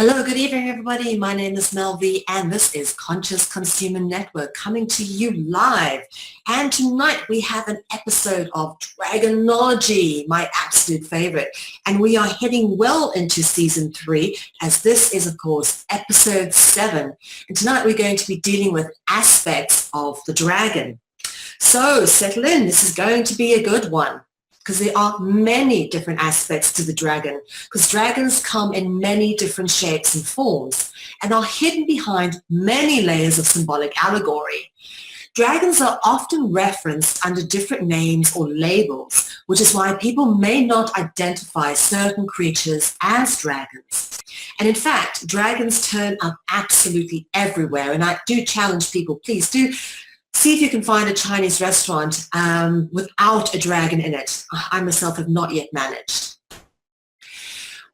Hello, good evening, everybody. My name is Mel V, and this is Conscious Consumer Network coming to you live. And tonight we have an episode of Dragonology, my absolute favorite. And we are heading well into season 3, as this is, of course, episode 7. And tonight we're going to be dealing with aspects of the dragon. So settle in. This is going to be a good one, because there are many different aspects to the dragon, because dragons come in many different shapes and forms and are hidden behind many layers of symbolic allegory. Dragons are often referenced under different names or labels, which is why people may not identify certain creatures as dragons. And in fact, dragons turn up absolutely everywhere, and I do challenge people, please do see if you can find a Chinese restaurant without a dragon in it. I myself have not yet managed.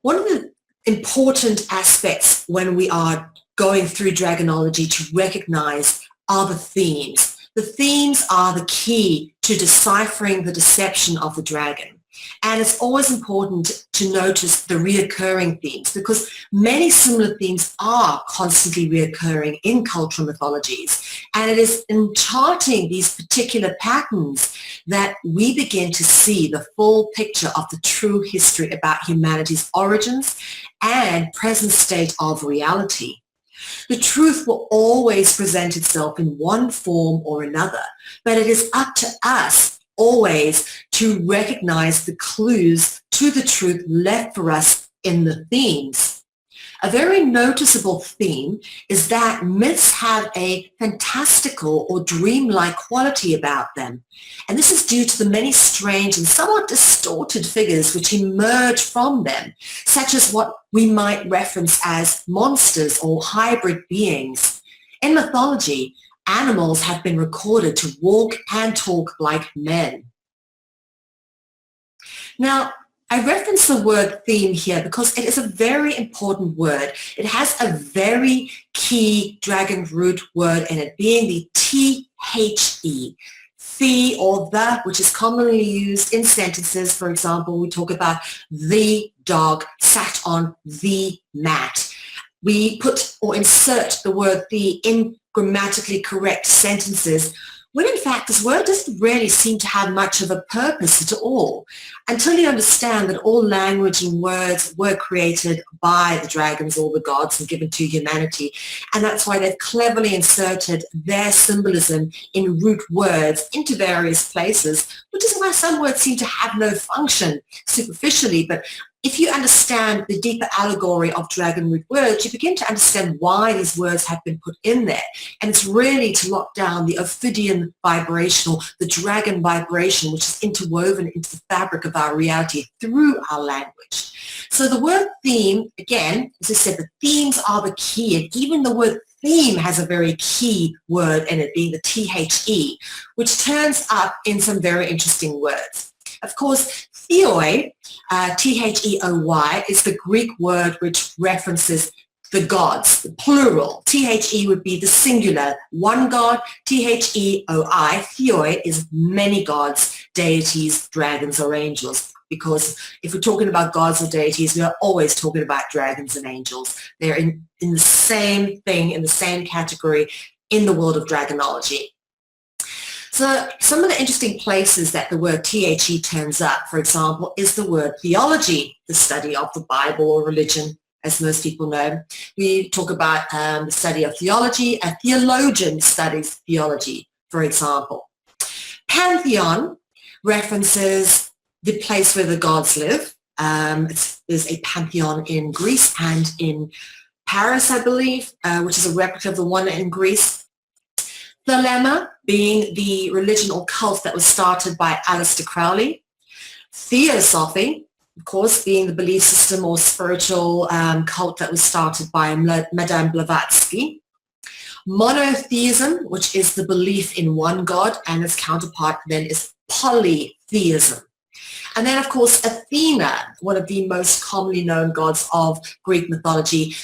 One of the important aspects when we are going through Dragonology to recognize are the themes. The themes are the key to deciphering the deception of the dragon. And it's always important to notice the reoccurring themes, because many similar themes are constantly reoccurring in cultural mythologies. And it is in charting these particular patterns that we begin to see the full picture of the true history about humanity's origins and present state of reality. The truth will always present itself in one form or another, but it is up to us always to recognize the clues to the truth left for us in the themes. A very noticeable theme is that myths have a fantastical or dreamlike quality about them. And this is due to the many strange and somewhat distorted figures which emerge from them, such as what we might reference as monsters or hybrid beings. In mythology, animals have been recorded to walk and talk like men. Now, I reference the word theme here because it is a very important word. It has a very key dragon root word in it, being the T-H-E, the or the, which is commonly used in sentences. For example, we talk about the dog sat on the mat. We put or insert the word the in grammatically correct sentences, when in fact this word doesn't really seem to have much of a purpose at all, until you understand that all language and words were created by the dragons or the gods and given to humanity. And that's why they've cleverly inserted their symbolism in root words into various places, which is why some words seem to have no function superficially. But if you understand the deeper allegory of dragon root words, you begin to understand why these words have been put in there. And it's really to lock down the Ophidian vibration, or the dragon vibration, which is interwoven into the fabric of our reality through our language. So the word theme, again, as I said, the themes are the key. And even the word theme has a very key word in it, being the T-H-E, which turns up in some very interesting words. Of course, theoi, T-H-E-O-Y, is the Greek word which references the gods, the plural. T-H-E would be the singular, one god. T-H-E-O-I, theoi, is many gods, deities, dragons, or angels. Because if we're talking about gods or deities, we are always talking about dragons and angels. They're in the same thing, in the same category in the world of Dragonology. So some of the interesting places that the word T-H-E turns up, for example, is the word theology, the study of the Bible or religion, as most people know. We talk about the study of theology. A theologian studies theology, for example. Pantheon references the place where the gods live. There's a pantheon in Greece and in Paris, I believe, which is a replica of the one in Greece. Thelema being the religion or cult that was started by Aleister Crowley. Theosophy, of course, being the belief system or spiritual cult that was started by Madame Blavatsky. Monotheism, which is the belief in one god, and its counterpart then is polytheism. And then, of course, Athena, one of the most commonly known gods of Greek mythology,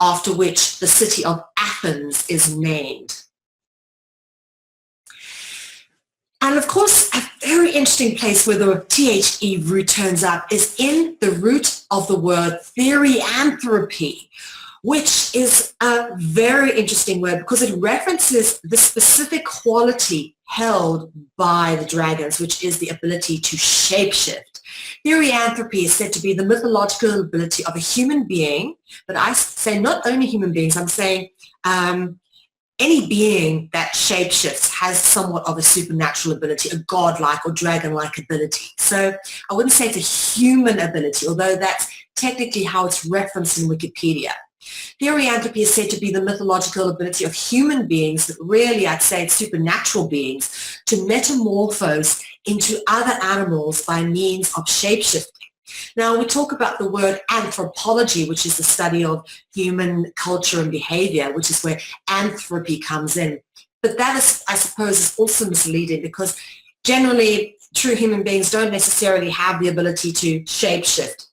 after which the city of Athens is named. And of course, a very interesting place where the THE root turns up is in the root of the word Therianthropy, which is a very interesting word because it references the specific quality held by the dragons, which is the ability to shapeshift. Therianthropy is said to be the mythological ability of a human being, but I say not only human beings, I'm saying any being that shapeshifts has somewhat of a supernatural ability, a godlike or dragon-like ability. So I wouldn't say it's a human ability, although that's technically how it's referenced in Wikipedia. Therianthropy is said to be the mythological ability of human beings, but really I'd say it's supernatural beings, to metamorphose into other animals by means of shapeshifting. Now we talk about the word anthropology, which is the study of human culture and behavior, which is where anthropy comes in. But that is, I suppose, is also misleading because generally true human beings don't necessarily have the ability to shapeshift.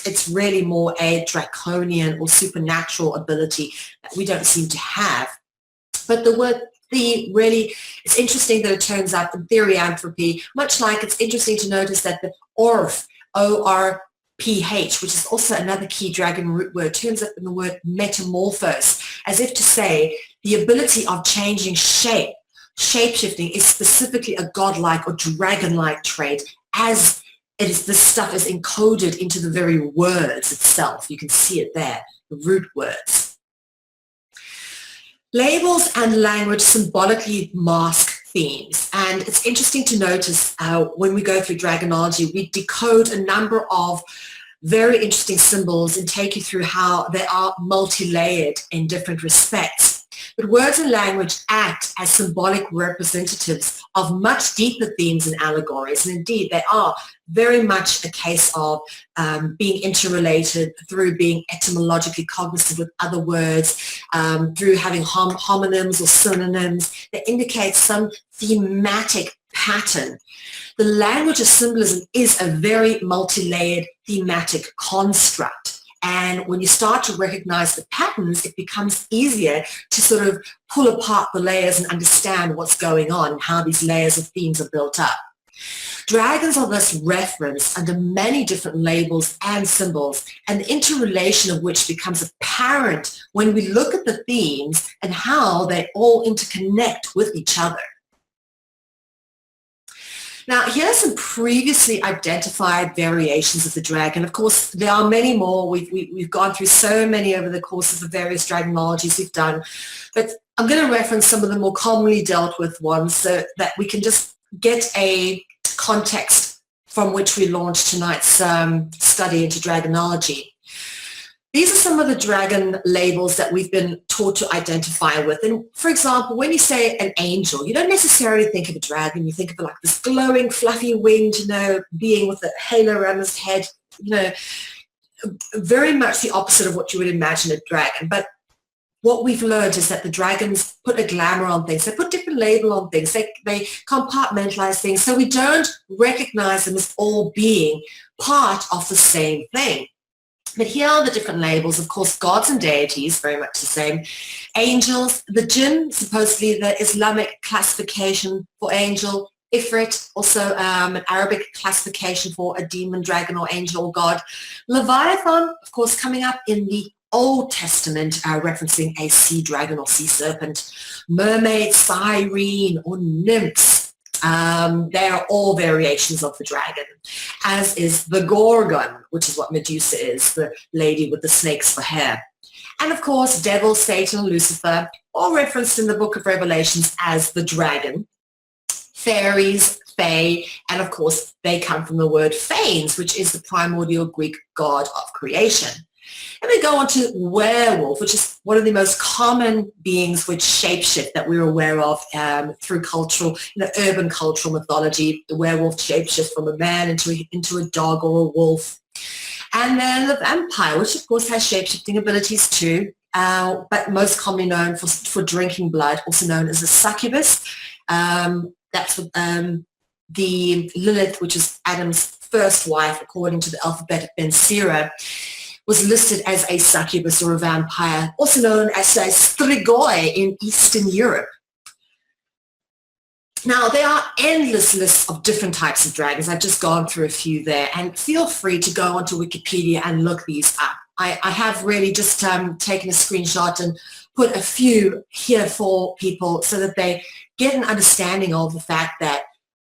It's really more a draconian or supernatural ability that we don't seem to have. But the word really, it's interesting that it turns out in therianthropy, much like it's interesting to notice that the orf, O-R-P-H, which is also another key dragon root word, turns up in the word metamorphose, as if to say the ability of changing shape, shape-shifting is specifically a godlike or dragon-like trait, as it is, this stuff is encoded into the very words itself. You can see it there, the root words. Labels and language symbolically mask themes, and it's interesting to notice when we go through Dragonology, we decode a number of very interesting symbols and take you through how they are multi-layered in different respects. But words and language act as symbolic representatives of much deeper themes and allegories, and indeed they are very much a case of being interrelated through being etymologically cognizant with other words, through having homonyms or synonyms that indicate some thematic pattern. The language of symbolism is a very multi-layered thematic construct. And when you start to recognize the patterns, it becomes easier to sort of pull apart the layers and understand what's going on and how these layers of themes are built up. Dragons are thus referenced under many different labels and symbols, and the interrelation of which becomes apparent when we look at the themes and how they all interconnect with each other. Now, here are some previously identified variations of the dragon. Of course, there are many more. We've gone through so many over the course of the various dragonologies we've done, but I'm going to reference some of the more commonly dealt with ones so that we can just get a context from which we launched tonight's study into Dragonology. These are some of the dragon labels that we've been taught to identify with. And for example, when you say an angel, you don't necessarily think of a dragon. You think of like this glowing, fluffy winged, being with a halo around his head, very much the opposite of what you would imagine a dragon. But what we've learned is that the dragons put a glamour on things. They put different label on things. They compartmentalize things. So we don't recognize them as all being part of the same thing. But here are the different labels. Of course, gods and deities, very much the same. Angels, the jinn, supposedly the Islamic classification for angel. Ifrit, also an Arabic classification for a demon, dragon, or angel or god. Leviathan, of course, coming up in the Old Testament, referencing a sea dragon or sea serpent. Mermaid, siren, or nymphs. They are all variations of the dragon, as is the Gorgon, which is what Medusa is, the lady with the snakes for hair. And of course, devil, Satan, Lucifer, all referenced in the book of Revelations as the dragon. Fairies, fae, and of course, they come from the word phanes, which is the primordial Greek god of creation. And we go on to werewolf, which is one of the most common beings which shapeshift that we're aware of through cultural, urban cultural mythology. The werewolf shapeshifts from a man into a dog or a wolf. And then the vampire, which of course has shapeshifting abilities too, but most commonly known for drinking blood, also known as a succubus. That's the Lilith, which is Adam's first wife, according to the alphabet of Ben Sira, was listed as a succubus or a vampire, also known as a strigoi in Eastern Europe. Now, there are endless lists of different types of dragons. I've just gone through a few there, and feel free to go onto Wikipedia and look these up. I have really just taken a screenshot and put a few here for people so that they get an understanding of the fact that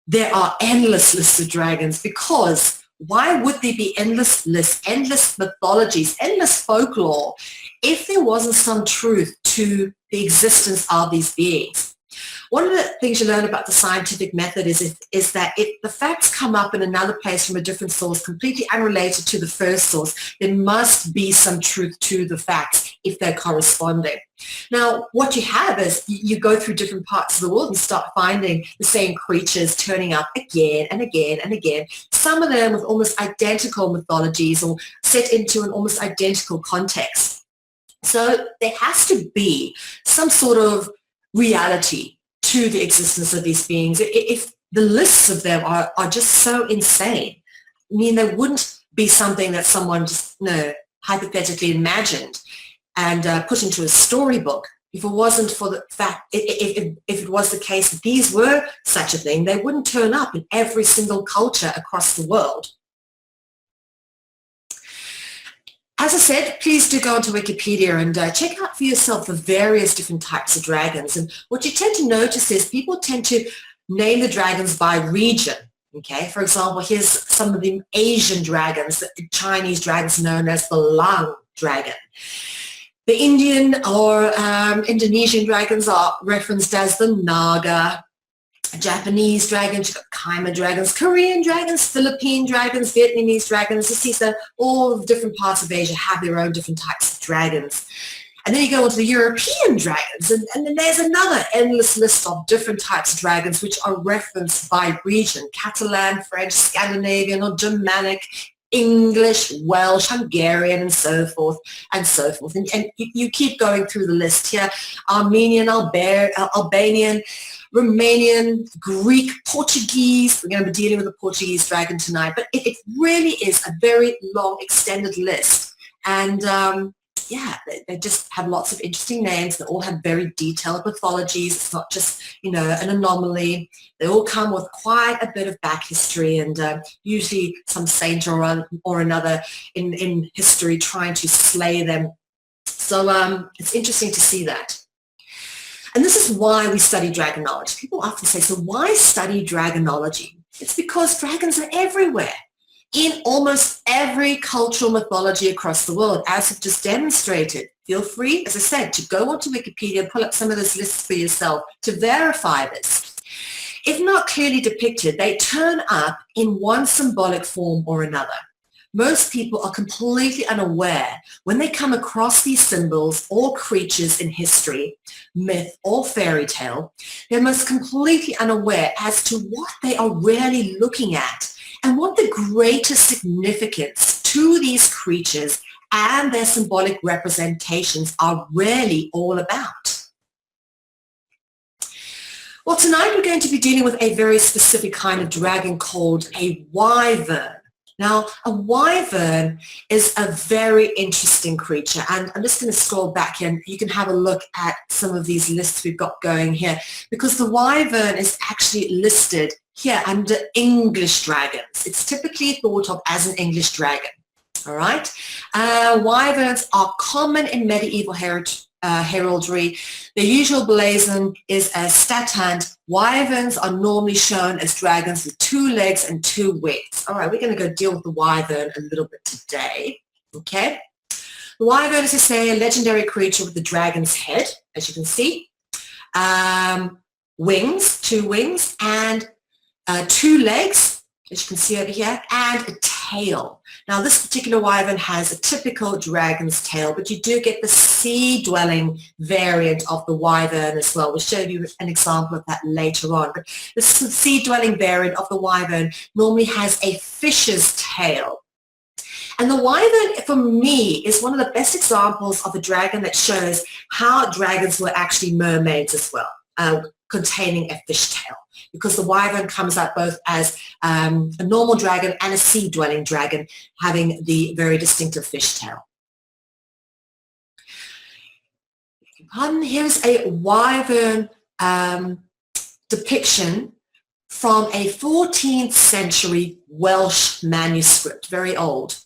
there are endless lists of dragons, because why would there be endless lists, endless mythologies, endless folklore if there wasn't some truth to the existence of these beings? One of the things you learn about the scientific method is that if the facts come up in another place from a different source, completely unrelated to the first source, there must be some truth to the facts if they're corresponding. Now, what you have is you go through different parts of the world and start finding the same creatures turning up again and again and again, some of them with almost identical mythologies or set into an almost identical context. So there has to be some sort of reality to the existence of these beings. If the lists of them are just so insane, I mean, they wouldn't be something that someone just hypothetically imagined and put into a storybook. If it wasn't for the fact, if it was the case that these were such a thing, they wouldn't turn up in every single culture across the world. As I said, please do go onto Wikipedia and check out for yourself the various different types of dragons. And what you tend to notice is people tend to name the dragons by region. Okay, for example, here's some of the Asian dragons, the Chinese dragons known as the Lang dragon. The Indian or Indonesian dragons are referenced as the Naga. Japanese dragons, you've got Kaima dragons, Korean dragons, Philippine dragons, Vietnamese dragons. You see, so all different parts of Asia have their own different types of dragons. And then you go into the European dragons, and then there's another endless list of different types of dragons which are referenced by region: Catalan, French, Scandinavian or Germanic, English, Welsh, Hungarian, and so forth and so forth. And you keep going through the list here: Armenian, Albanian, Romanian, Greek, Portuguese. We're going to be dealing with the Portuguese dragon tonight, but it really is a very long, extended list. And yeah, they just have lots of interesting names. They all have very detailed mythologies. It's not just, an anomaly. They all come with quite a bit of back history, and usually some saint or another in history trying to slay them. So it's interesting to see that. And this is why we study dragonology. People often say, so why study dragonology? It's because dragons are everywhere, in almost every cultural mythology across the world, as I've just demonstrated. Feel free, as I said, to go onto Wikipedia and pull up some of those lists for yourself to verify this. If not clearly depicted, they turn up in one symbolic form or another. Most people are completely unaware when they come across these symbols or creatures in history, myth, or fairy tale. They're most completely unaware as to what they are really looking at and what the greatest significance to these creatures and their symbolic representations are really all about. Well, tonight we're going to be dealing with a very specific kind of dragon called a wyvern. Now, a wyvern is a very interesting creature, and I'm just going to scroll back here and you can have a look at some of these lists we've got going here, because the wyvern is actually listed here under English dragons. It's typically thought of as an English dragon, all right? Wyverns are common in medieval heraldry. Their usual blazon is a statand. Wyverns are normally shown as dragons with 2 legs and 2 wings. All right, we're going to go deal with the wyvern a little bit today, okay? The wyvern is, to say, a legendary creature with the dragon's head, as you can see, wings, 2 wings, and 2 legs, as you can see over here, and a tail. Now, this particular wyvern has a typical dragon's tail, but you do get the sea-dwelling variant of the wyvern as well. We'll show you an example of that later on. But the sea-dwelling variant of the wyvern normally has a fish's tail. And the wyvern, for me, is one of the best examples of a dragon that shows how dragons were actually mermaids as well, containing a fish tail, because the wyvern comes out both as a normal dragon and a sea-dwelling dragon, having the very distinctive fish tail. Here's a wyvern depiction from a 14th century Welsh manuscript, very old.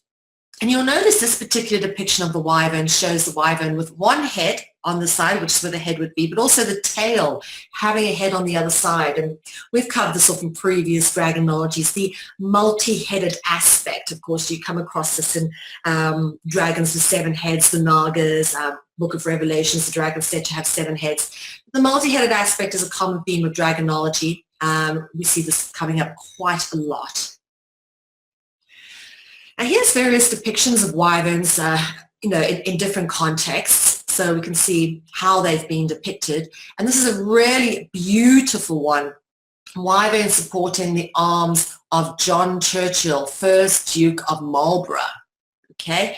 And you'll notice this particular depiction of the wyvern shows the wyvern with one head on the side, which is where the head would be, but also the tail having a head on the other side. And we've covered this off in previous Dragonologies, the multi-headed aspect. Of course, you come across this in dragons with 7 heads, the Nagas, Book of Revelations, the dragons said to have 7 heads. The multi-headed aspect is a common theme of Dragonology. We see this coming up quite a lot. Now here's various depictions of wyverns, in different contexts, so we can see how they've been depicted. And this is a really beautiful one. Wyvern supporting the arms of John Churchill, 1st Duke of Marlborough. Okay,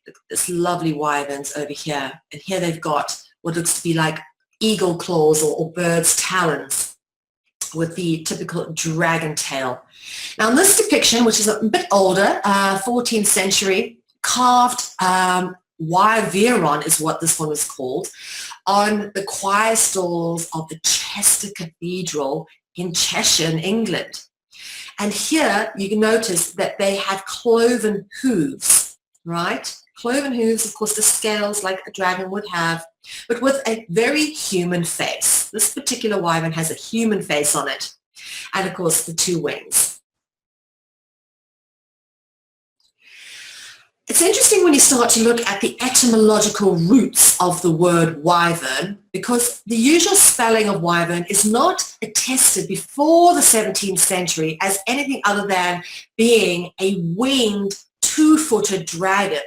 look at this lovely wyverns over here. And here they've got what looks to be like eagle claws or bird's talons, with the typical dragon tail. Now in this depiction, which is a bit older, 14th century, carved Wyvern is what this one was called, on the choir stalls of the Chester Cathedral in Cheshire, in England. And here you can notice that they have cloven hooves, right? Cloven hooves, of course, the scales like a dragon would have, but with a very human face. This particular wyvern has a human face on it, and of course the 2 wings. It's interesting when you start to look at the etymological roots of the word wyvern, because the usual spelling of wyvern is not attested before the 17th century as anything other than being a winged 2-footed dragon.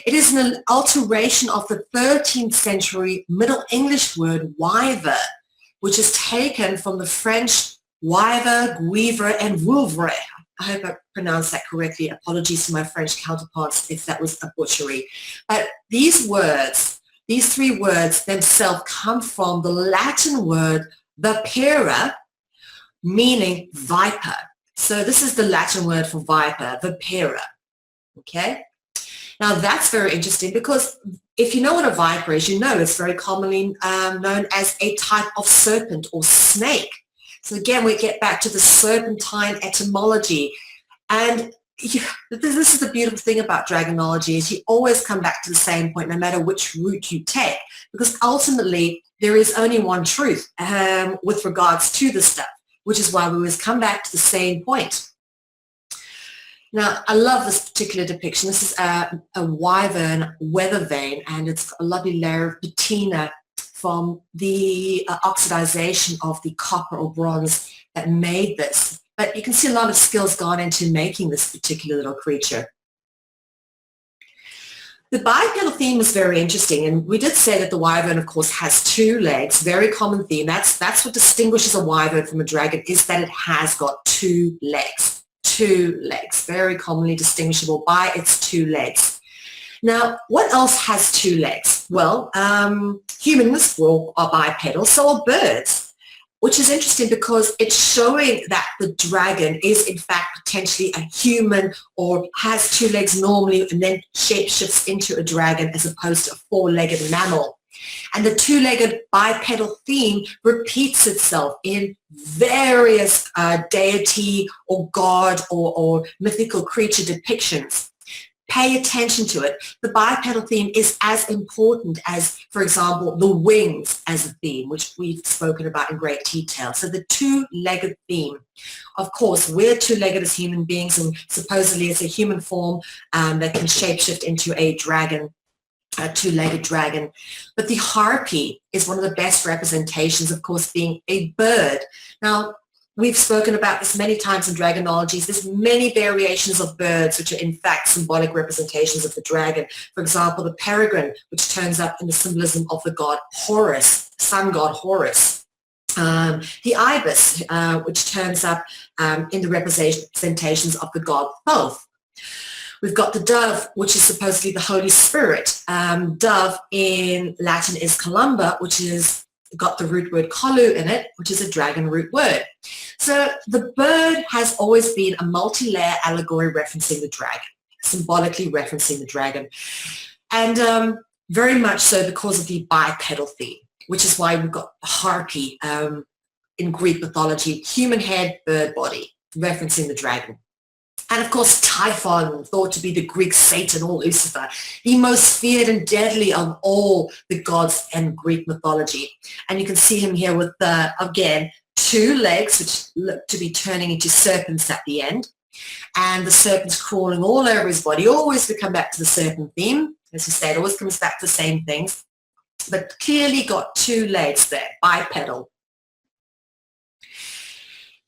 It is an alteration of the 13th century Middle English word wyver, which is taken from the French wyver, guivre, and wouvre. I hope I pronounced that correctly. Apologies to my French counterparts if that was a butchery. But these words, these 3 words themselves come from the Latin word vipera, meaning viper. So this is the Latin word for viper, vipera. Okay? Now that's very interesting, because if you know what a viper is, you know it's very commonly known as a type of serpent or snake. So again, we get back to the serpentine etymology. And this is the beautiful thing about Dragonology, is you always come back to the same point no matter which route you take, because ultimately there is only one truth with regards to this stuff, which is why we always come back to the same point. Now, I love this particular depiction. This is a wyvern weathervane, and it's got a lovely layer of patina from the oxidization of the copper or bronze that made this. But you can see a lot of skills gone into making this particular little creature. The bipedal theme is very interesting, and we did say that the wyvern, of course, has 2 legs, very common theme. That's what distinguishes a wyvern from a dragon, is that it has got 2 legs. 2 legs, very commonly distinguishable by its 2 legs. Now, what else has 2 legs? Well, humans are bipedal, so are birds, which is interesting because it's showing that the dragon is in fact potentially a human, or has 2 legs normally and then shapeshifts into a dragon as opposed to a 4-legged mammal. And the 2-legged bipedal theme repeats itself in various deity or god or mythical creature depictions. Pay attention to it. The bipedal theme is as important as, for example, the wings as a theme, which we've spoken about in great detail. So the 2-legged theme. Of course, we're 2-legged as human beings, and supposedly it's a human form that can shapeshift into a dragon, a 2-legged dragon. But the harpy is one of the best representations, of course, being a bird. Now, we've spoken about this many times in Dragonologies. There's many variations of birds which are in fact symbolic representations of the dragon. For example, the peregrine, which turns up in the symbolism of the god Horus, sun god Horus. The ibis, which turns up in the representations of the god Thoth. We've got the dove, which is supposedly the Holy Spirit. Dove in Latin is columba, which is got the root word colu in it, which is a dragon root word. So the bird has always been a multi-layer allegory referencing the dragon, symbolically referencing the dragon. And very much so because of the bipedal theme, which is why we've got harpy in Greek mythology, human head, bird body, referencing the dragon. And of course, Typhon, thought to be the Greek Satan or Lucifer, the most feared and deadly of all the gods in Greek mythology. And you can see him here with, again, 2 legs, which look to be turning into serpents at the end. And the serpent's crawling all over his body. Always we come back to the serpent theme. As you say, it always comes back to the same things. But clearly got 2 legs there, bipedal.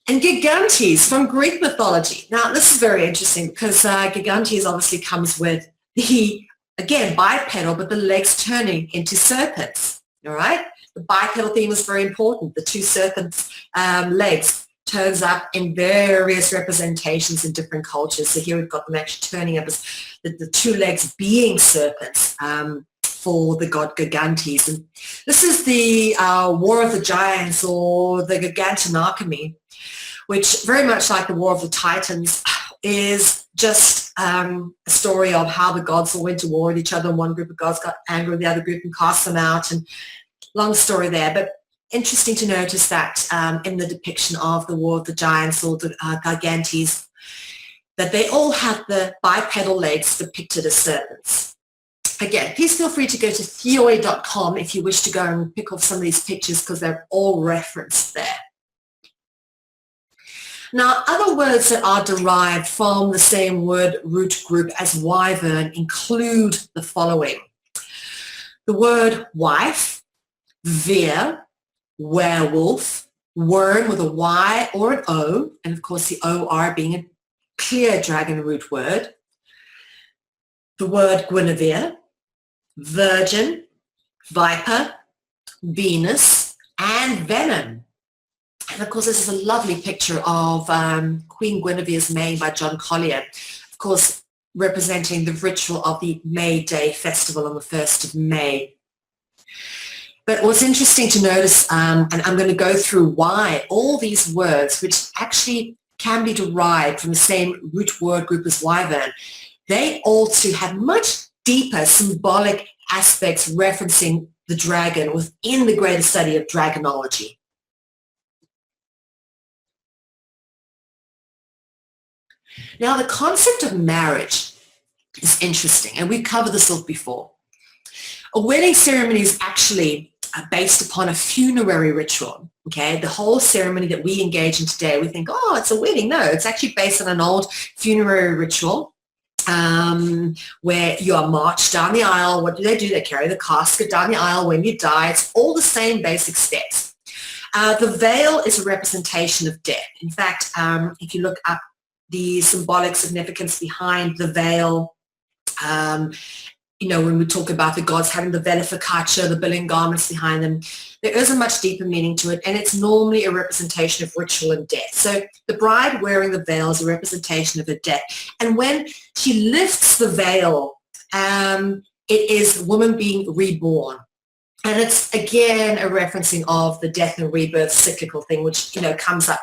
And Gigantes from Greek mythology. Now, this is very interesting because Gigantes obviously comes with the, again, bipedal, but the legs turning into serpents, all right? The bipedal theme is very important. The 2 serpents' legs turns up in various representations in different cultures. So here we've got them actually turning up as the 2 legs being serpents for the god Gigantes. And this is the War of the Giants, or the Gigantanarchy, which very much like the War of the Titans is just a story of how the gods all went to war with each other, and one group of gods got angry with the other group and cast them out, and long story there. But interesting to notice that in the depiction of the War of the Giants, or the Gigantes, that they all have the bipedal legs depicted as serpents. Again, please feel free to go to theoi.com if you wish to go and pick off some of these pictures, because they're all referenced there. Now, other words that are derived from the same word root group as wyvern include the following. The word wife, veer, werewolf, worm with a Y or an O, and of course the OR being a clear dragon root word. The word Guinevere, virgin, viper, Venus, and venom. And of course, this is a lovely picture of Queen Guinevere's mane by John Collier, of course, representing the ritual of the May Day festival on the 1st of May. But what's interesting to notice, and I'm going to go through why all these words, which actually can be derived from the same root word group as wyvern, they also have much deeper symbolic aspects referencing the dragon within the greater study of dragonology. Now, the concept of marriage is interesting, and we've covered this all before. A wedding ceremony is actually based upon a funerary ritual, okay? The whole ceremony that we engage in today, we think, oh, it's a wedding. No, it's actually based on an old funerary ritual where you are marched down the aisle. What do? They carry the casket down the aisle when you die. It's all the same basic steps. The veil is a representation of death. In fact, if you look up the symbolic significance behind the veil, you know, when we talk about the gods having the vela focaccia, the billing garments behind them, there is a much deeper meaning to it, and it's normally a representation of ritual and death. So the bride wearing the veil is a representation of her death. And when she lifts the veil, it is the woman being reborn. And it's, again, a referencing of the death and rebirth cyclical thing, which, you know, comes up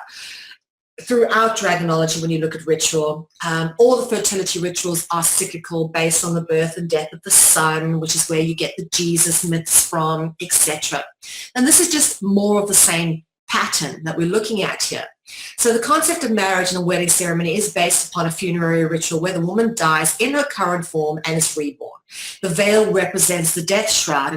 throughout dragonology when you look at ritual. All the fertility rituals are cyclical, based on the birth and death of the sun, which is where you get the Jesus myths from, etc. And this is just more of the same pattern that we're looking at here. So the concept of marriage and a wedding ceremony is based upon a funerary ritual where the woman dies in her current form and is reborn. The veil represents the death shroud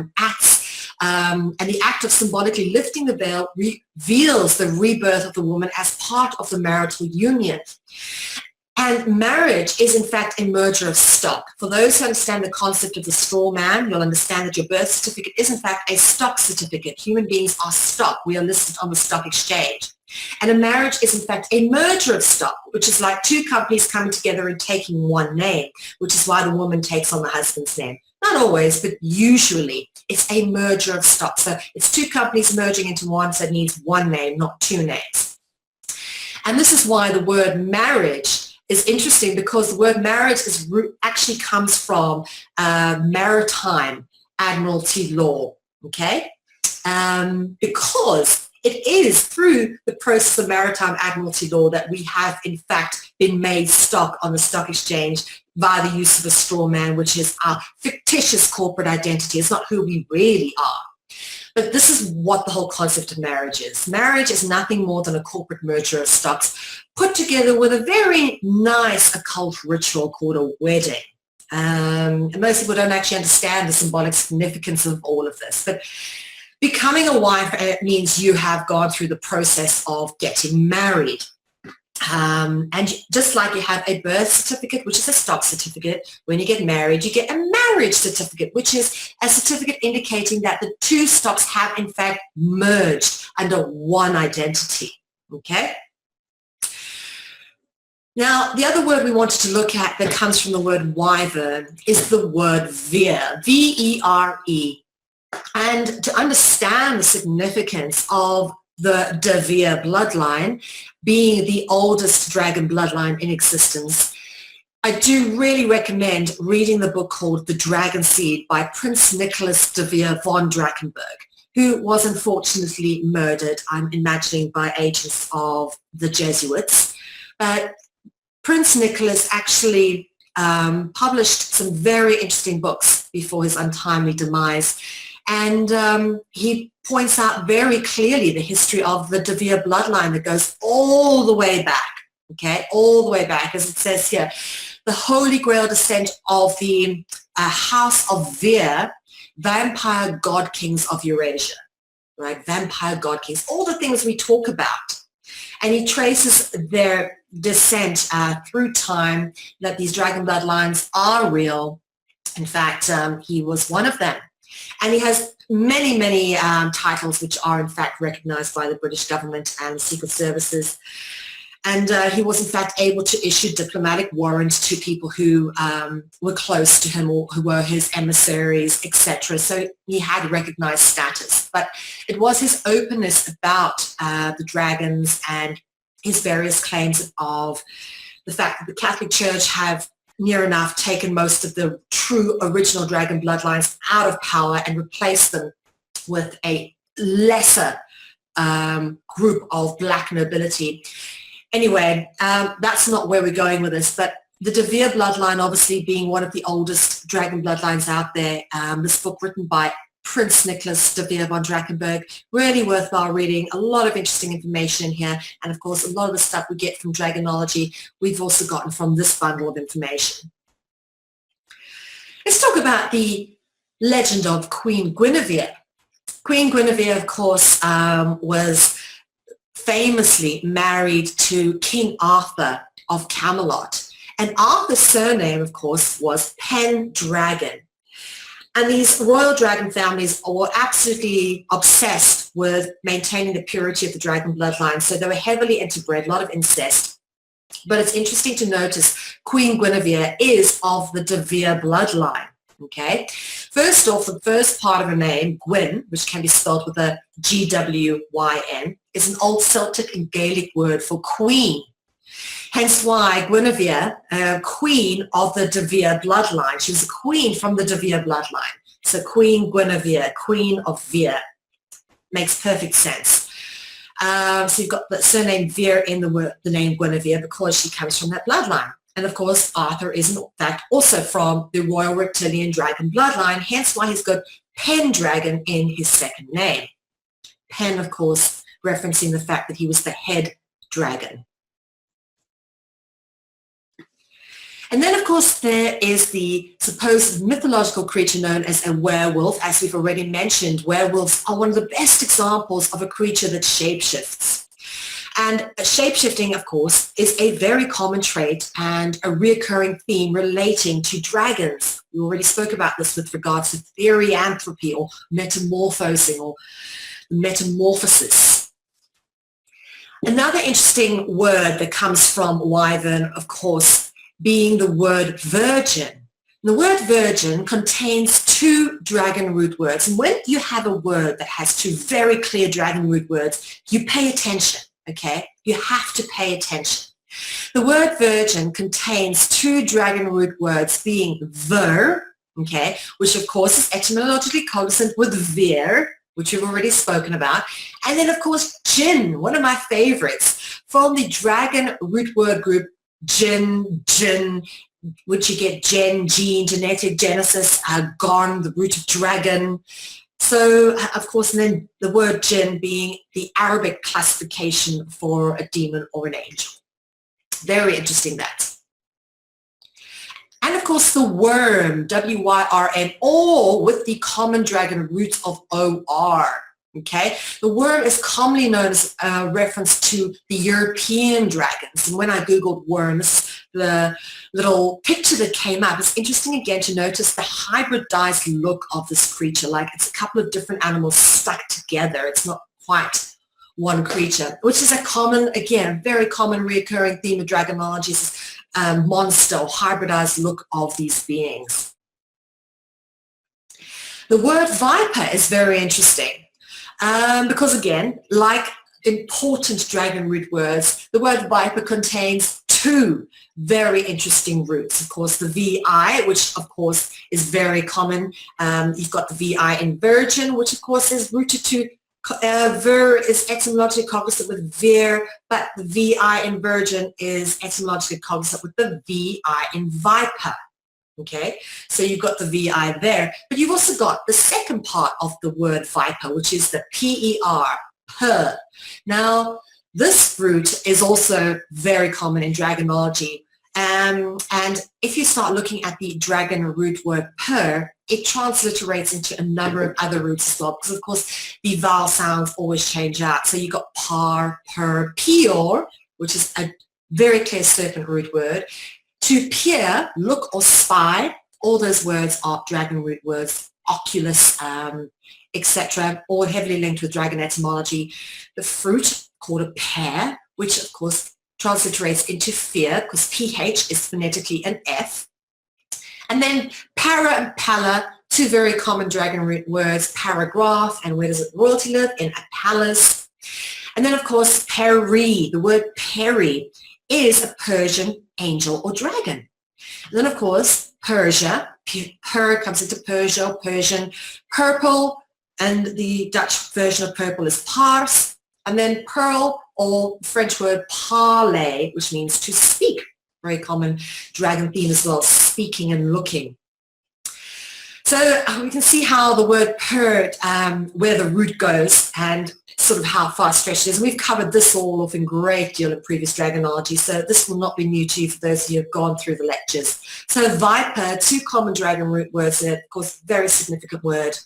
and the act of symbolically lifting the veil reveals the rebirth of the woman as part of the marital union. And marriage is, in fact, a merger of stock. For those who understand the concept of the straw man, you'll understand that your birth certificate is, in fact, a stock certificate. Human beings are stock. We are listed on the stock exchange. And a marriage is, in fact, a merger of stock, which is like 2 companies coming together and taking one name, which is why the woman takes on the husband's name. Not always, but usually it's a merger of stock. So it's 2 companies merging into one, so it needs one name, not 2 names. And this is why the word marriage is interesting, because the word marriage actually comes from maritime admiralty law, okay? Because it is through the process of maritime admiralty law that we have, in fact, been made stock on the stock exchange via the use of a straw man, which is our fictitious corporate identity. It's not who we really are. But this is what the whole concept of marriage is. Marriage is nothing more than a corporate merger of stocks put together with a very nice occult ritual called a wedding. And most people don't actually understand the symbolic significance of all of this. But becoming a wife means you have gone through the process of getting married. And just like you have a birth certificate, which is a stock certificate, when you get married, you get a marriage certificate, which is a certificate indicating that the two stocks have in fact merged under one identity. Okay? Now, the other word we wanted to look at that comes from the word wyvern is the word vere, V-E-R-E. And to understand the significance of the De Vere bloodline being the oldest dragon bloodline in existence, I do really recommend reading the book called The Dragon Seed by Prince Nicholas de Vere von Drakenberg, who was unfortunately murdered, I'm imagining, by agents of the Jesuits. But Prince Nicholas actually published some very interesting books before his untimely demise. And he points out very clearly the history of the De Vere bloodline that goes all the way back, okay, all the way back, as it says here. The Holy Grail descent of the House of Vere, vampire god kings of Eurasia, right, vampire god kings, all the things we talk about. And he traces their descent through time, that these dragon bloodlines are real. In fact, he was one of them. And he has many, many titles which are in fact recognized by the British government and the secret services. And he was in fact able to issue diplomatic warrants to people who were close to him or who were his emissaries, etc. So he had recognized status. But it was his openness about the dragons and his various claims of the fact that the Catholic Church have near enough taken most of the true original dragon bloodlines out of power and replaced them with a lesser group of black nobility. Anyway, that's not where we're going with this, but the De Vere bloodline obviously being one of the oldest dragon bloodlines out there, this book written by Prince Nicholas de Vere von Drakenberg, really worthwhile reading, a lot of interesting information in here, and of course a lot of the stuff we get from Dragonology we've also gotten from this bundle of information. Let's talk about the legend of Queen Guinevere. Queen Guinevere, of course, was famously married to King Arthur of Camelot, and Arthur's surname, of course, was Pendragon. And these royal dragon families were absolutely obsessed with maintaining the purity of the dragon bloodline. So they were heavily interbred, a lot of incest. But it's interesting to notice Queen Guinevere is of the De Vere bloodline. Okay. First off, the first part of her name, Gwyn, which can be spelled with a G-W-Y-N, is an old Celtic and Gaelic word for queen. Hence why Guinevere, queen of the De Vere bloodline, she was a queen from the De Vere bloodline. So Queen Guinevere, queen of Vere, makes perfect sense. So you've got the surname Vere in the name Guinevere because she comes from that bloodline. And of course, Arthur is in fact also from the royal reptilian dragon bloodline, hence why he's got Pendragon in his second name. Pen, of course, referencing the fact that he was the head dragon. And then, of course, there is the supposed mythological creature known as a werewolf. As we've already mentioned, werewolves are one of the best examples of a creature that shapeshifts. And shapeshifting, of course, is a very common trait and a reoccurring theme relating to dragons. We already spoke about this with regards to therianthropy or metamorphosing or metamorphosis. Another interesting word that comes from Wyvern, of course, being the word virgin. The word virgin contains two dragon root words. And when you have a word that has two very clear dragon root words, you pay attention, okay? You have to pay attention. The word virgin contains two dragon root words being ver, okay, which of course is etymologically cognizant with veer, which we've already spoken about. And then, of course, jinn, one of my favorites, from the dragon root word group jinn, which you get gen, gene, genetic, genesis, gon, the root of dragon. So, of course, and then the word jinn being the Arabic classification for a demon or an angel. Very interesting, that. And of course the worm, W-Y-R-M, or with the common dragon root of O-R. Okay, the worm is commonly known as a reference to the European dragons. And when I googled worms, the little picture that came up, it's interesting again to notice the hybridized look of this creature. Like it's a couple of different animals stuck together. It's not quite one creature, which is a common, again, very common recurring theme of Dragonology, is monster or hybridized look of these beings. The word viper is very interesting. Because again, like important dragon root words, the word viper contains two very interesting roots. Of course, the VI, which of course is very common. You've got the VI in virgin, which of course is rooted to ver is etymologically cognate with vir, but the VI in virgin is etymologically cognate with the VI in viper. Okay, so you've got the VI there, but you've also got the second part of the word viper, which is the PER, per. Now, this root is also very common in Dragonology, and if you start looking at the dragon root word per, it transliterates into a number of other roots as well, because of course the vowel sounds always change out. So you've got par, per, pior, which is a very clear serpent root word. To peer, look or spy, all those words are dragon root words, oculus, etc., all heavily linked with dragon etymology. The fruit, called a pear, which of course transliterates into fear, because PH is phonetically an F. And then para and pala, two very common dragon root words, paragraph, and where does royalty live? In a palace. And then of course peri, the word peri is a Persian angel or dragon. And then of course Persia, per comes into Persia or Persian, purple, and the Dutch version of purple is pars, and then pearl, or French word parler, which means to speak. Very common dragon theme as well, speaking and looking. So we can see how the word per, where the root goes and sort of how far stretched it is. We've covered this all off in great deal of previous Dragonology, so this will not be new to you for those of you who have gone through the lectures. So viper, two common dragon root words, and of course very significant word.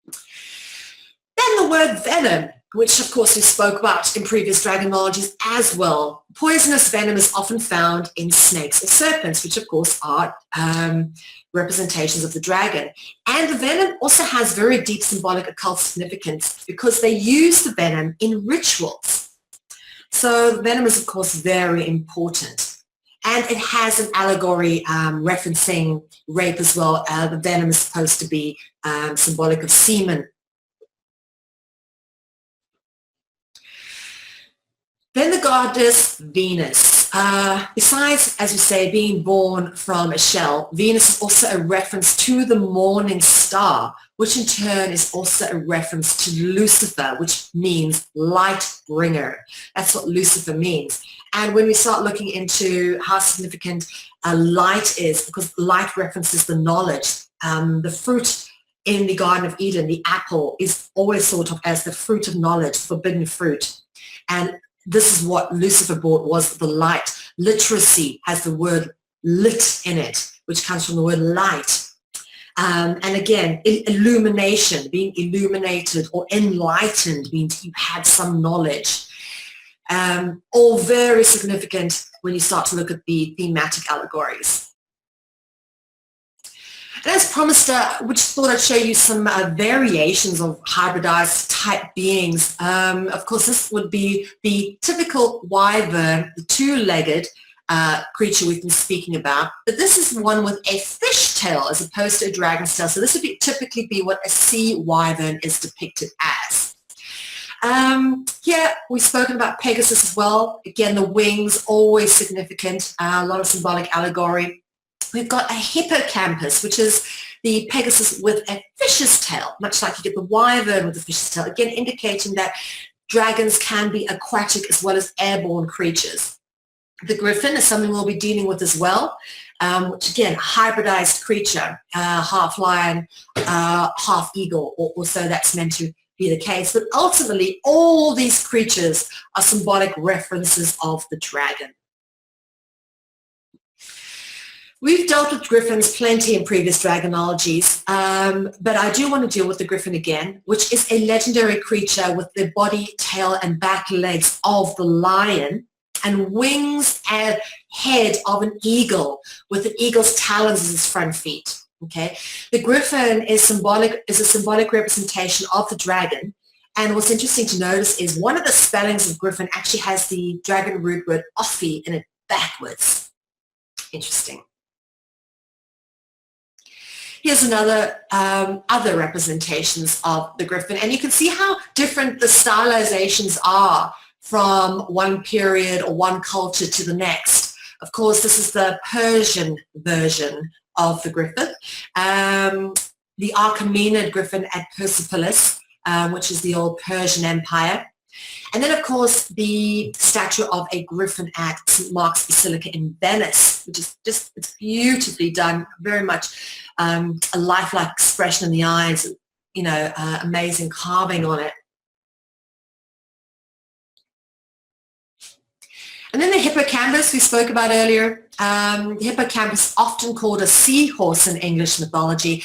Then the word venom, which of course we spoke about in previous Dragonologies as well. Poisonous venom is often found in snakes or serpents, which of course are representations of the dragon. And the venom also has very deep symbolic occult significance because they use the venom in rituals. So the venom is of course very important. And it has an allegory referencing rape as well. The venom is supposed to be symbolic of semen. Then the goddess Venus. Besides, as we say, being born from a shell, Venus is also a reference to the morning star, which in turn is also a reference to Lucifer, which means light bringer. That's what Lucifer means. And when we start looking into how significant light is, because light references the knowledge, the fruit in the Garden of Eden, the apple, is always thought of as the fruit of knowledge, forbidden fruit. And this is what Lucifer brought, was the light. Literacy has the word lit in it, which comes from the word light. And again, illumination, being illuminated or enlightened means you had some knowledge. All very significant when you start to look at the thematic allegories. And as promised, which thought I'd show you some variations of hybridized type beings. Of course, this would be the typical wyvern, the two-legged creature we've been speaking about. But this is one with a fish tail as opposed to a dragon's tail. So this would typically be what a sea wyvern is depicted as. Here we've spoken about Pegasus as well. Again, the wings, always significant, a lot of symbolic allegory. We've got a hippocampus, which is the Pegasus with a fish's tail, much like you get the wyvern with the fish's tail, again indicating that dragons can be aquatic as well as airborne creatures. The Griffin is something we'll be dealing with as well, which again, hybridized creature, half lion, half eagle, or so that's meant to be the case. But ultimately, all these creatures are symbolic references of the dragon. We've dealt with griffins plenty in previous Dragonologies, but I do want to deal with the griffin again, which is a legendary creature with the body, tail, and back legs of the lion, and wings and head of an eagle, with the eagle's talons as its front feet. Okay, the griffin is a symbolic representation of the dragon, and what's interesting to notice is one of the spellings of griffin actually has the dragon root word "offi" in it backwards. Interesting. Here's another other representations of the griffin, and you can see how different the stylizations are from one period or one culture to the next. Of course, this is the Persian version of the griffin. The Arcamina griffin at Persepolis, which is the old Persian Empire. And then, of course, the statue of a griffin at St. Mark's Basilica in Venice, which is just, it's beautifully done, very much a lifelike expression in the eyes, you know, amazing carving on it. And then the hippocampus we spoke about earlier. Hippocampus, often called a seahorse in English mythology,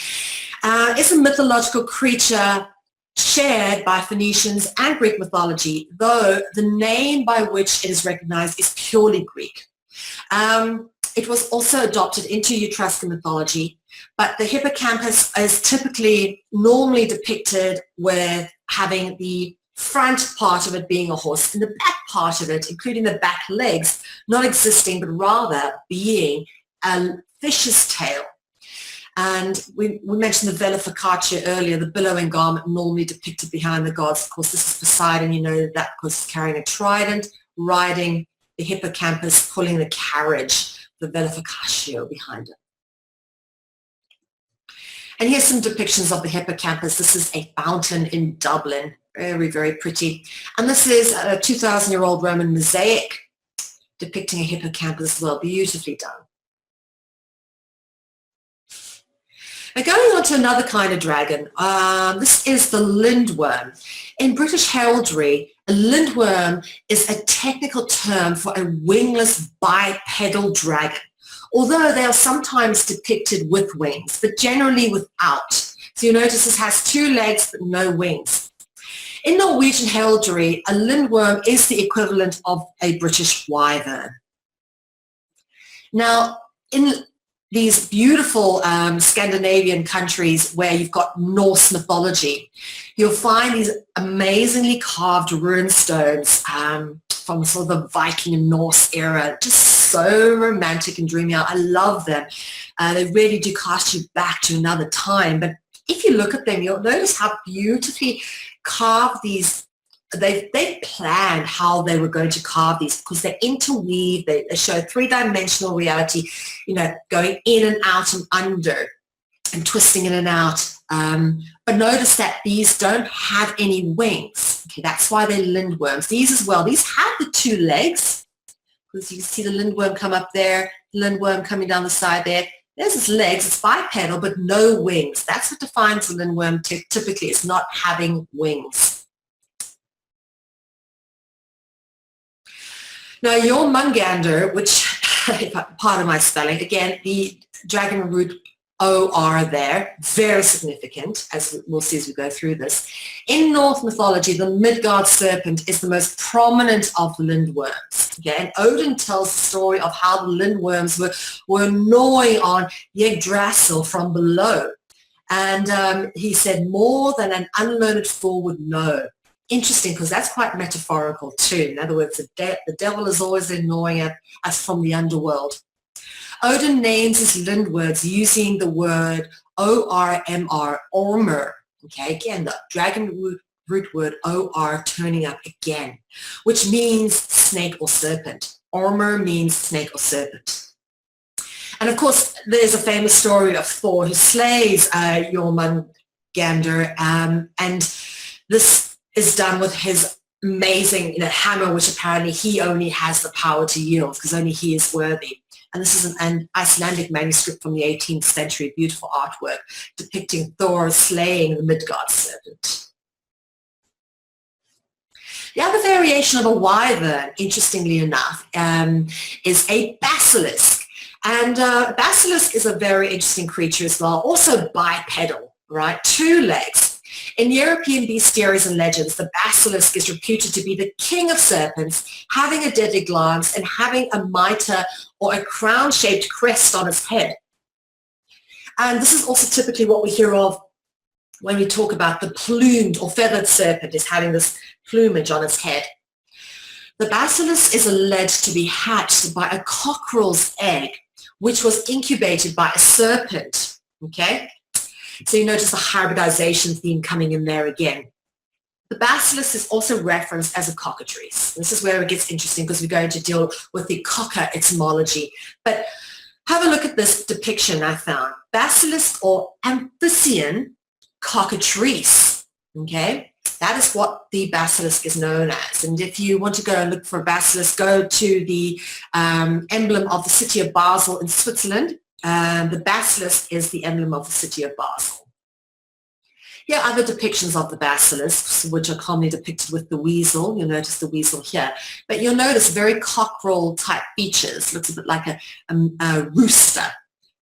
is a mythological creature shared by Phoenicians and Greek mythology, though the name by which it is recognized is purely Greek. It was also adopted into Etruscan mythology, but the hippocampus is typically normally depicted with having the front part of it being a horse and the back part of it, including the back legs, not existing, but rather being a fish's tail. And we mentioned the vela focaccia earlier, the billowing garment normally depicted behind the gods. Of course, this is Poseidon, you know that because carrying a trident, riding the hippocampus, pulling the carriage, the vela focaccia behind it. And here's some depictions of the hippocampus. This is a fountain in Dublin, very, very pretty. And this is a 2,000-year-old Roman mosaic depicting a hippocampus as well, beautifully done. Now going on to another kind of dragon, this is the lindworm. In British heraldry, a lindworm is a technical term for a wingless bipedal dragon, although they are sometimes depicted with wings, but generally without. So you notice this has two legs but no wings. In Norwegian heraldry, a lindworm is the equivalent of a British wyvern. Now, in these beautiful Scandinavian countries where you've got Norse mythology, you'll find these amazingly carved rune stones from sort of the Viking and Norse era, just so romantic and dreamy. I love them. They really do cast you back to another time. But if you look at them, you'll notice how beautifully carved these. They planned how they were going to carve these because they interweave, they show three-dimensional reality, you know, going in and out and under and twisting in and out. But notice that these don't have any wings. Okay, that's why they're lindworms. These as well, these have the two legs, because you can see the lindworm come up there, lindworm coming down the side there. There's its legs, it's bipedal, but no wings. That's what defines the lindworm typically, is not having wings. Now, your mungander, which, pardon my spelling, again, the dragon root O-R there, very significant, as we'll see as we go through this. In Norse mythology, the Midgard serpent is the most prominent of the lindworms. Okay? And Odin tells the story of how the lindworms were gnawing on Yggdrasil from below. And he said, more than an unlearned fool would know. Interesting, because that's quite metaphorical too. In other words, the devil is always gnawing at us from the underworld. Odin names his lindworms using the word O-R-M-R, ormer. Okay, again, the dragon root word O-R turning up again, which means snake or serpent. Ormer means snake or serpent. And of course, there's a famous story of Thor who slays Jormungandr, and this is done with his amazing, hammer, which apparently he only has the power to yield because only he is worthy. And this is an Icelandic manuscript from the 18th century, beautiful artwork depicting Thor slaying the Midgard serpent. The other variation of a wyvern, interestingly enough, is a basilisk. And basilisk is a very interesting creature as well, also bipedal, right? 2 legs. In European bestiaries and legends, the basilisk is reputed to be the king of serpents, having a deadly glance and having a mitre or a crown-shaped crest on its head. And this is also typically what we hear of when we talk about the plumed or feathered serpent, is having this plumage on its head. The basilisk is alleged to be hatched by a cockerel's egg, which was incubated by a serpent, okay? So you notice the hybridization theme coming in there again. The basilisk is also referenced as a cockatrice. This is where it gets interesting because we're going to deal with the cocker etymology. But have a look at this depiction I found. Basilisk or Amphissian cockatrice, okay? That is what the basilisk is known as. And if you want to go and look for a basilisk, go to the emblem of the city of Basel in Switzerland. The basilisk is the emblem of the city of Basel. Here are other depictions of the basilisks, which are commonly depicted with the weasel. You'll notice the weasel here. But you'll notice very cockerel type features. Looks a bit like a rooster.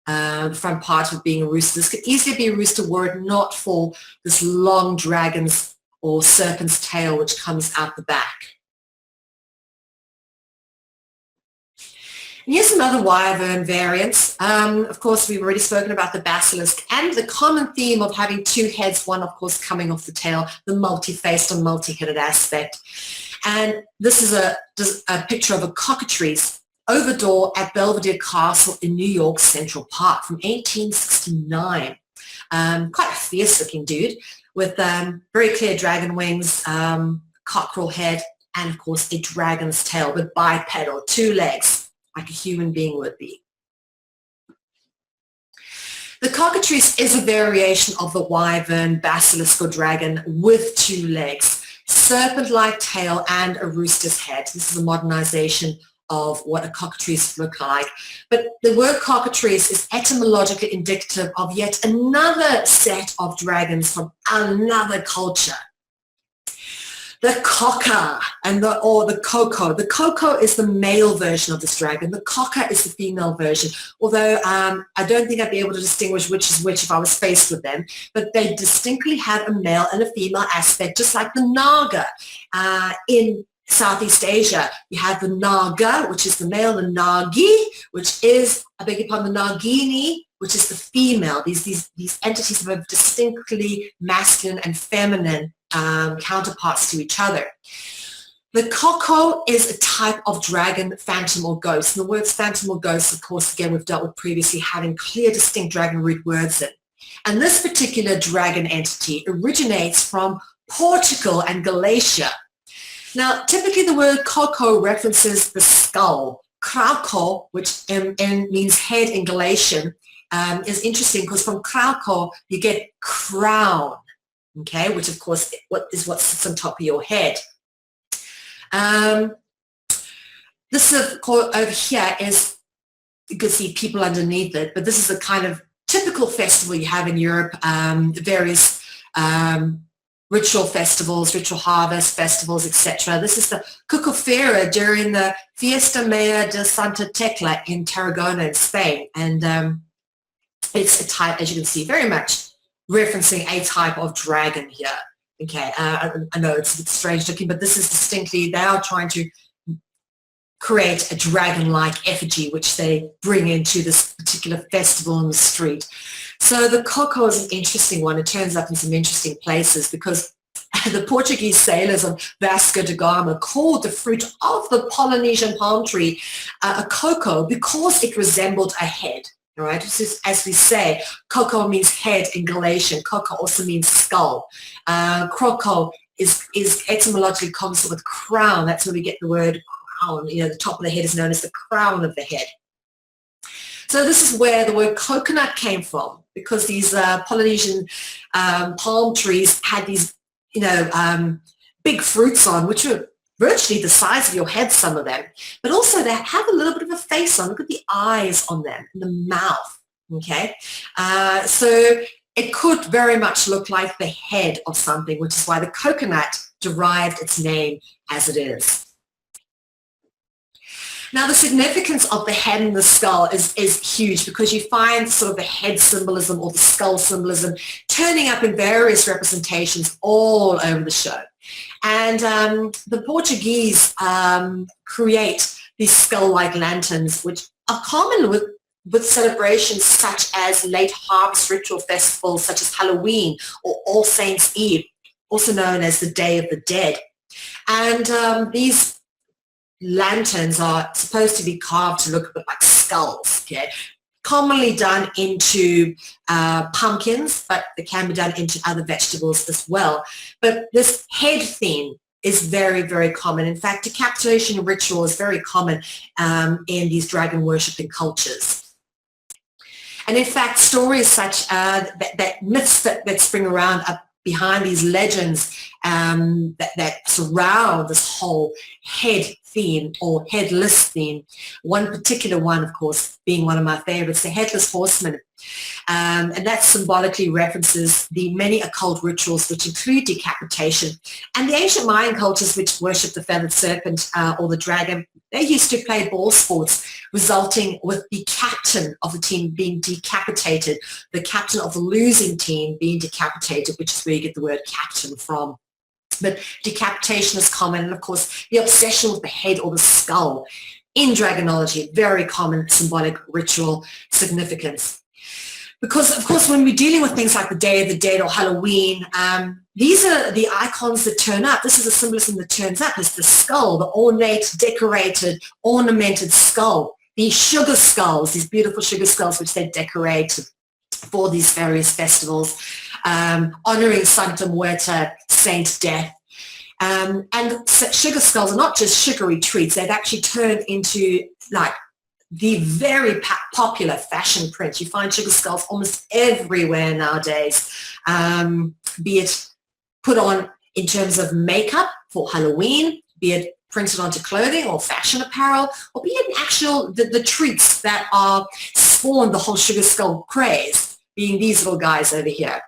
The front part of being a rooster. This could easily be a rooster were it not for this long dragon's or serpent's tail which comes out the back. And here's some other wyvern variants. Of course, we've already spoken about the basilisk and the common theme of having 2 heads, one, of course, coming off the tail, the multi-faced or multi-headed aspect. And this is a picture of a cockatrice over door at Belvedere Castle in New York's Central Park from 1869. Quite a fierce-looking dude with very clear dragon wings, cockerel head, and, of course, a dragon's tail with bipedal, 2 legs, like a human being would be. The cockatrice is a variation of the wyvern, basilisk, or dragon with 2 legs, serpent-like tail, and a rooster's head. This is a modernization of what a cockatrice look like. But the word cockatrice is etymologically indicative of yet another set of dragons from another culture. The cocker or the coco. The coco is the male version of this dragon. The cocker is the female version, although I don't think I'd be able to distinguish which is which if I was faced with them, but they distinctly have a male and a female aspect, just like the naga. In Southeast Asia, you have the naga, which is the male, the nagi, which is, I beg your pardon, the nagini, which is the female. These entities have distinctly masculine and feminine counterparts to each other. The coco is a type of dragon, phantom, or ghost. And the words phantom or ghost, of course, again, we've dealt with previously, having clear, distinct dragon root words in. And this particular dragon entity originates from Portugal and Galatia. Now, typically the word coco references the skull. Krauko, which means head in Galatian, is interesting because from Krauko you get crown, okay, which of course what sits on top of your head. This over here is, you can see people underneath it, but this is the kind of typical festival you have in Europe, various ritual festivals, ritual harvest festivals, etc. This is the Cucafara during the Fiesta Mayor de Santa Tecla in Tarragona in Spain. And it's a type, as you can see, very much referencing a type of dragon here. Okay, I know it's a bit strange looking, but this is distinctly, they are trying to create a dragon-like effigy, which they bring into this particular festival on the street. So the coco is an interesting one. It turns up in some interesting places because the Portuguese sailors on Vasco da Gama called the fruit of the Polynesian palm tree a coco because it resembled a head. All right, as we say, coco means head in Galatian. Coco also means skull. Croco is etymologically consonant with crown. That's where we get the word crown. You know, the top of the head is known as the crown of the head. So this is where the word coconut came from, because these Polynesian palm trees had these, big fruits on, which are virtually the size of your head, some of them, but also they have a little bit of a face on. Look at the eyes on them and the mouth, okay? So it could very much look like the head of something, which is why the coconut derived its name as it is. Now, the significance of the head and the skull is huge, because you find sort of the head symbolism or the skull symbolism turning up in various representations all over the show. And the Portuguese create these skull-like lanterns, which are common with celebrations such as late harvest ritual festivals such as Halloween or All Saints' Eve, also known as the Day of the Dead. And these lanterns are supposed to be carved to look a bit like skulls, okay? Commonly done into pumpkins, but it can be done into other vegetables as well. But this head theme is very, very common. In fact, decapitation ritual is very common in these dragon worshipping cultures. And in fact, stories such that myths that spring around up behind these legends that surround this whole head theme or headless theme. One particular one, of course, being one of my favorites, the Headless Horseman. And that symbolically references the many occult rituals which include decapitation. And the ancient Mayan cultures which worship the feathered serpent or the dragon, they used to play ball sports, resulting with the captain of the team being decapitated, the captain of the losing team being decapitated, which is where you get the word captain from. But decapitation is common, and of course the obsession with the head or the skull in Dragonology, very common symbolic ritual significance. Because of course when we're dealing with things like the Day of the Dead or Halloween, these are the icons that turn up. This is the symbolism that turns up, is the skull, the ornate, decorated, ornamented skull. These sugar skulls, these beautiful sugar skulls which they decorate for these various festivals, honoring Santa Muerta, Saint Death. And sugar skulls are not just sugary treats, they've actually turned into like the very popular fashion print. You find sugar skulls almost everywhere nowadays, be it put on in terms of makeup for Halloween, be it printed onto clothing or fashion apparel, or be it in actual, the treats that are spawned the whole sugar skull craze, being these little guys over here.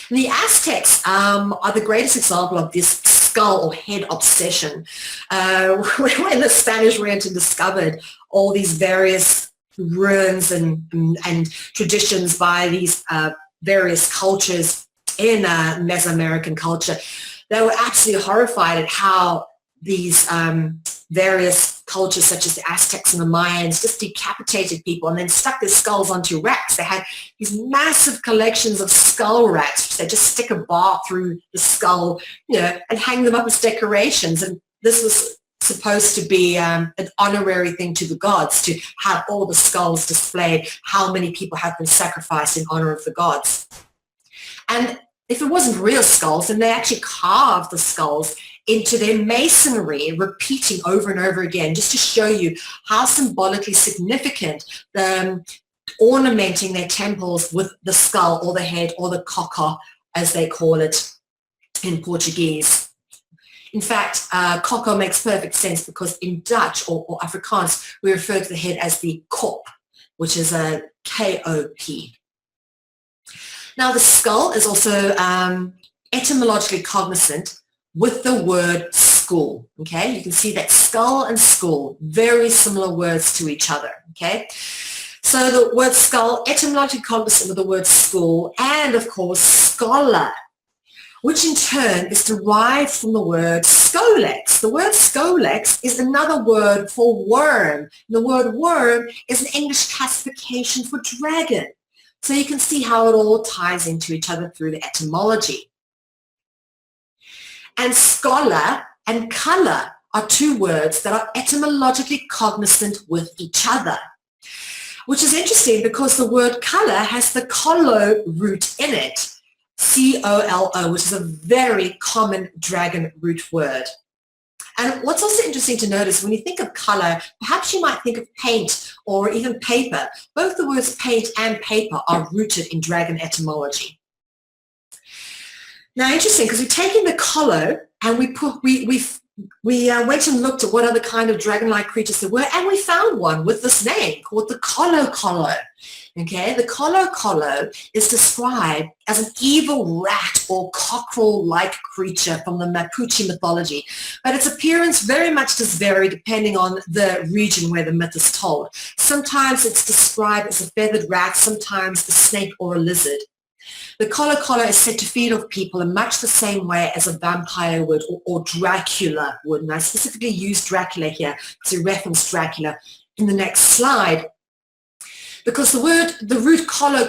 And the Aztecs are the greatest example of this skull or head obsession. When the Spanish went and discovered all these various ruins and traditions by these various cultures in Mesoamerican culture, they were absolutely horrified at how these various cultures such as the Aztecs and the Mayans just decapitated people and then stuck their skulls onto racks. They had these massive collections of skull racks, which they just stick a bar through the skull, you know, and hang them up as decorations. And this was supposed to be an honorary thing to the gods, to have all the skulls displayed, how many people have been sacrificed in honor of the gods. And if it wasn't real skulls, then they actually carved the skulls into their masonry, repeating over and over again, just to show you how symbolically significant ornamenting their temples with the skull or the head or the coco, as they call it in Portuguese. In fact, coco makes perfect sense because in Dutch or Afrikaans, we refer to the head as the kop, which is a K-O-P. Now, the skull is also etymologically cognizant with the word school, okay? You can see that skull and school, very similar words to each other, okay? So the word skull, etymologically cognizant with the word school, and of course, scholar, which in turn is derived from the word scolex. The word scolex is another word for worm. The word worm is an English classification for dragon. So you can see how it all ties into each other through the etymology. And scholar and color are two words that are etymologically cognizant with each other, which is interesting because the word color has the colo root in it, C-O-L-O, which is a very common dragon root word. And what's also interesting to notice, when you think of color, perhaps you might think of paint or even paper. Both the words paint and paper are rooted in dragon etymology. Now, interesting, because we've taken the colo and we went and looked at what other kind of dragon-like creatures there were, and we found one with this name called the colo. Okay, the colo is described as an evil rat or cockerel-like creature from the Mapuche mythology, but its appearance very much does vary depending on the region where the myth is told. Sometimes it's described as a feathered rat, sometimes a snake or a lizard. The colo is said to feed off people in much the same way as a vampire would or Dracula would. And I specifically use Dracula here to reference Dracula in the next slide, because the root colo,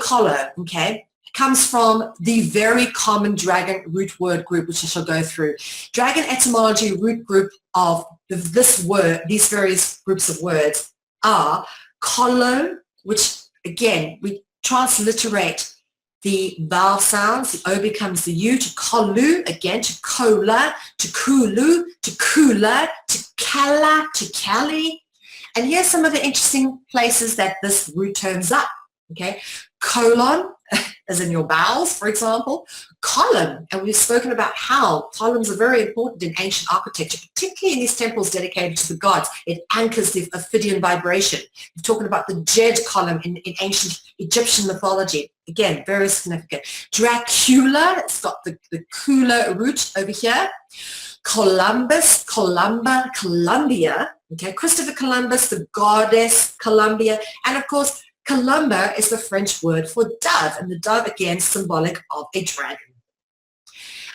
okay, comes from the very common dragon root word group, which I shall go through. Dragon etymology root group of this word, these various groups of words are colo, which again, we transliterate the vowel sounds. The O becomes the U, to kolu, again, to kola, to kulu, to kula, to kala, to kali. And here's some of the interesting places that this root turns up, okay? Colon, as in your bowels, for example. Column, and we've spoken about how columns are very important in ancient architecture, particularly in these temples dedicated to the gods. It anchors the Ophidian vibration. We're talking about the Jed column in ancient Egyptian mythology. Again, very significant. Dracula, it's got the Kula root over here. Columbus, Columba, Columbia. Okay, Christopher Columbus, the goddess Columbia, and of course, Columba is the French word for dove, and the dove, again, symbolic of a dragon.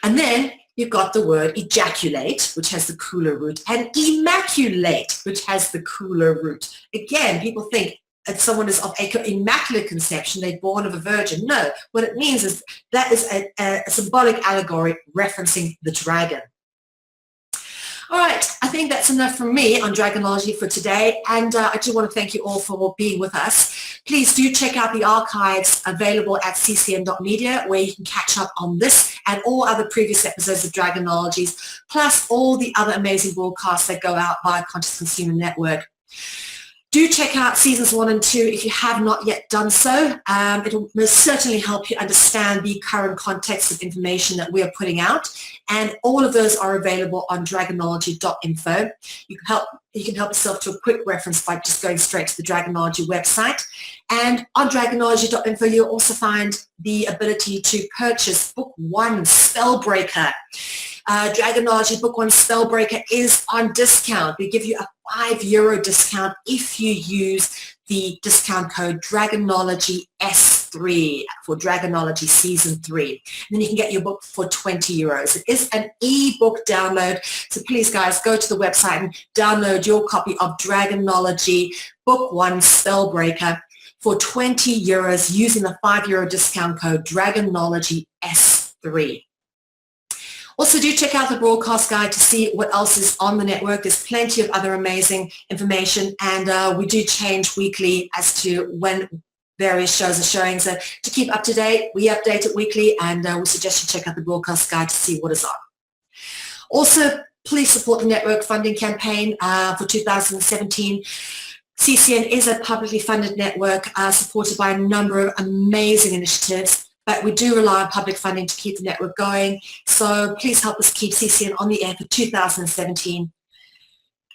And then you've got the word ejaculate, which has the cooler root, and immaculate, which has the cooler root. Again, people think that someone is of immaculate conception, they're born of a virgin. No, what it means is that is a symbolic allegory referencing the dragon. All right, I think that's enough from me on Dragonology for today, and I do want to thank you all for being with us. Please do check out the archives available at ccn.media, where you can catch up on this and all other previous episodes of Dragonologies, plus all the other amazing broadcasts that go out via Conscious Consumer Network. Do check out seasons 1 and 2 if you have not yet done so. It will most certainly help you understand the current context of information that we are putting out. And all of those are available on dragonology.info. You can help yourself to a quick reference by just going straight to the Dragonology website. And on dragonology.info, you'll also find the ability to purchase Book 1 Spellbreaker. Dragonology Book 1 Spellbreaker is on discount. We give you a €5 discount if you use the discount code Dragonology S3 for Dragonology Season 3. And then you can get your book for €20. It is an ebook download, so please guys go to the website and download your copy of Dragonology Book 1 Spellbreaker for €20 using the €5 discount code Dragonology S3. Also, do check out the broadcast guide to see what else is on the network. There's plenty of other amazing information, and we do change weekly as to when various shows are showing. So to keep up to date, we update it weekly, and we suggest you check out the broadcast guide to see what is on. Also, please support the network funding campaign for 2017. CCN is a publicly funded network supported by a number of amazing initiatives. But we do rely on public funding to keep the network going. So please help us keep CCN on the air for 2017.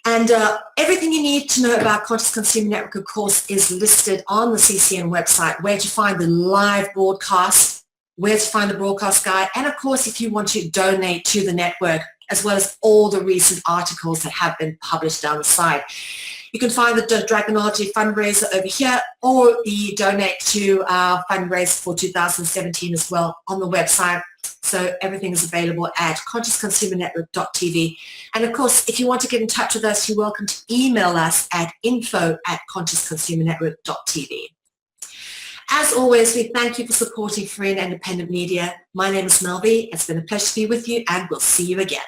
And everything you need to know about Conscious Consumer Network, of course, is listed on the CCN website, where to find the live broadcast, where to find the broadcast guide, and of course, if you want to donate to the network, as well as all the recent articles that have been published down the side. You can find the Dragonology fundraiser over here, or the donate to our fundraiser for 2017 as well on the website. So everything is available at consciousconsumernetwork.tv. And of course, if you want to get in touch with us, you're welcome to email us at info@consciousconsumernetwork.tv. As always, we thank you for supporting free and independent media. My name is Melvi. It's been a pleasure to be with you, and we'll see you again.